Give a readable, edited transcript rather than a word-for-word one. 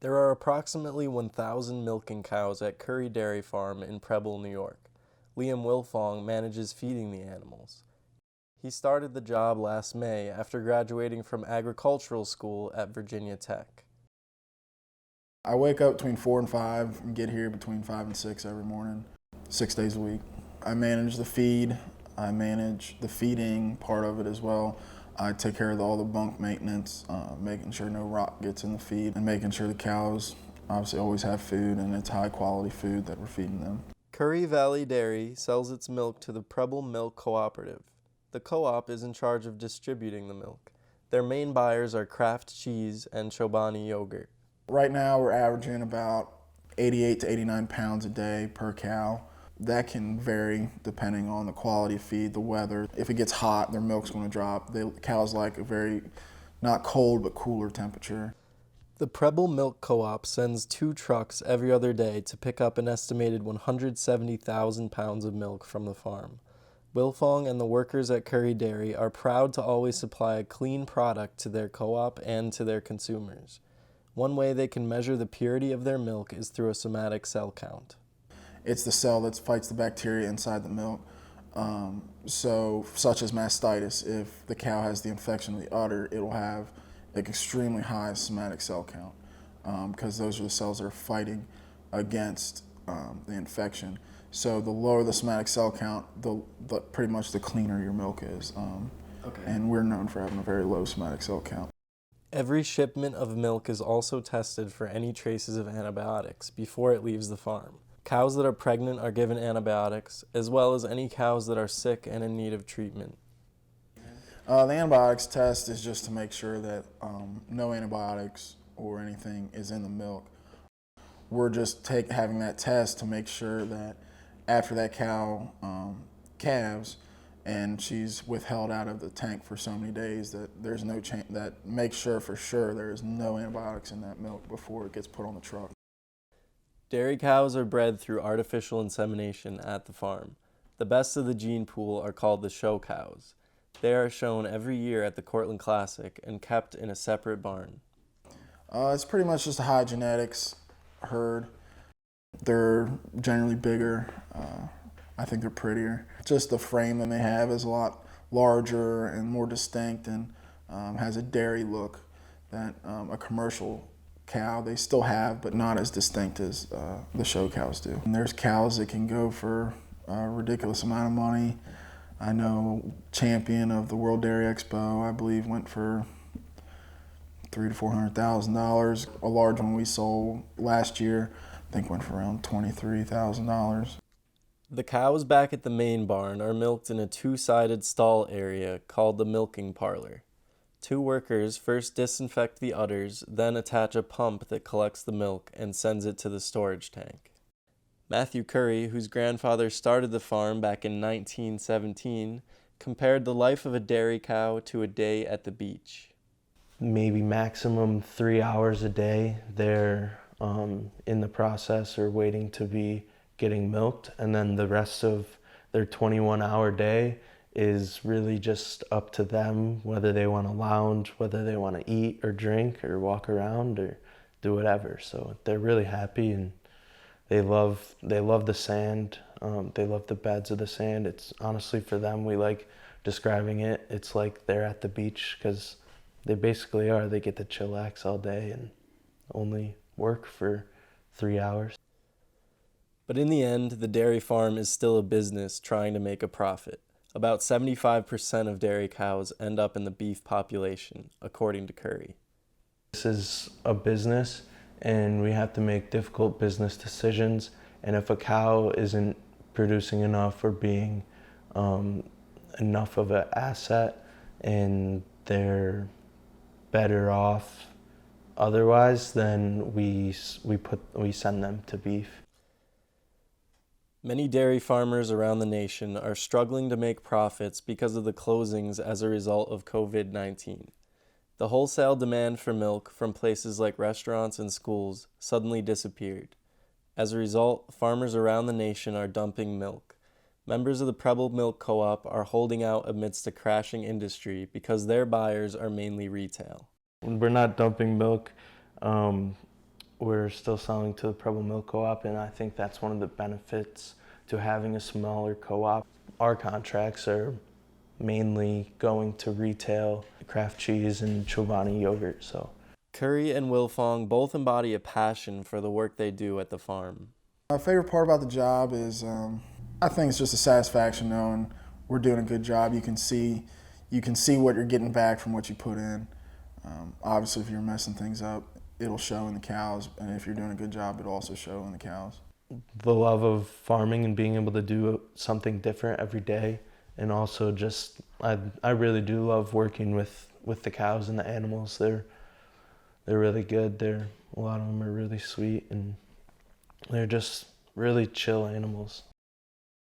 There are approximately 1,000 milking cows at Curry Dairy Farm in Preble, New York. Liam Wilfong manages feeding the animals. He started the job last May after graduating from agricultural school at Virginia Tech. I wake up between 4 and 5 and get here between 5 and 6 every morning, 6 days a week. I manage the feed, I manage the feeding part of it as well. I take care of all the bunk maintenance, making sure no rot gets in the feed, and making sure the cows obviously always have food and it's high quality food that we're feeding them. Curry Valley Dairy sells its milk to the Preble Milk Cooperative. The co-op is in charge of distributing the milk. Their main buyers are Kraft Cheese and Chobani Yogurt. Right now we're averaging about 88 to 89 pounds a day per cow. That can vary depending on the quality of feed, the weather. If it gets hot, their milk's going to drop. The cows like a very, not cold, but cooler temperature. The Preble Milk Co-op sends 2 trucks every other day to pick up an estimated 170,000 pounds of milk from the farm. Wilfong and the workers at Curry Dairy are proud to always supply a clean product to their co-op and to their consumers. One way they can measure the purity of their milk is through a somatic cell count. It's the cell that fights the bacteria inside the milk. Such as mastitis, if the cow has the infection of the udder, it'll have an extremely high somatic cell count because those are the cells that are fighting against the infection. So the lower the somatic cell count, pretty much the cleaner your milk is. And we're known for having a very low somatic cell count. Every shipment of milk is also tested for any traces of antibiotics before it leaves the farm. Cows that are pregnant are given antibiotics, as well as any cows that are sick and in need of treatment. The antibiotics test is just to make sure that no antibiotics or anything is in the milk. We're just having that test to make sure that after that cow calves and she's withheld out of the tank for so many days that there's no that makes sure for sure there's no antibiotics in that milk before it gets put on the truck. Dairy cows are bred through artificial insemination at the farm. The best of the gene pool are called the show cows. They are shown every year at the Cortland Classic and kept in a separate barn. It's pretty much just a high genetics herd. They're generally bigger. I think they're prettier. Just the frame that they have is a lot larger and more distinct and has a dairy look that a commercial cow they still have, but not as distinct as the show cows do. And there's cows that can go for a ridiculous amount of money. I know champion of the World Dairy Expo, I believe, went for $300,000 to $400,000. A large one we sold last year, I think, went for around $23,000. The cows back at the main barn are milked in a 2-sided stall area called the milking parlor. 2 workers first disinfect the udders, then attach a pump that collects the milk and sends it to the storage tank. Matthew Curry, whose grandfather started the farm back in 1917, compared the life of a dairy cow to a day at the beach. Maybe maximum 3 hours a day they're in the process or waiting to be getting milked, and then the rest of their 21-hour day is really just up to them, whether they want to lounge, whether they want to eat or drink or walk around or do whatever. So they're really happy and they love the sand. They love the beds of the sand. It's honestly, for them, we like describing it. It's like they're at the beach because they basically are. They get to chillax all day and only work for 3 hours. But in the end, the dairy farm is still a business trying to make a profit. About 75% of dairy cows end up in the beef population, according to Curry. This is a business, and we have to make difficult business decisions. And if a cow isn't producing enough or being enough of an asset, and they're better off otherwise, then we send them to beef. Many dairy farmers around the nation are struggling to make profits because of the closings as a result of COVID-19. The wholesale demand for milk from places like restaurants and schools suddenly disappeared. As a result, farmers around the nation are dumping milk. Members of the Preble Milk Co-op are holding out amidst a crashing industry because their buyers are mainly retail. We're not dumping milk. we're still selling to the Preble Milk Co-op, and I think that's one of the benefits to having a smaller co-op. Our contracts are mainly going to retail, craft cheese, and Chobani yogurt. So Curry and Wilfong both embody a passion for the work they do at the farm. My favorite part about the job is I think it's just a satisfaction knowing we're doing a good job. You can see what you're getting back from what you put in. Obviously, if you're messing things up, it'll show in the cows, and if you're doing a good job, it'll also show in the cows. the love of farming and being able to do something different every day, and also just I really do love working with the cows and the animals. They're really good. A lot of them are really sweet, and they're just really chill animals.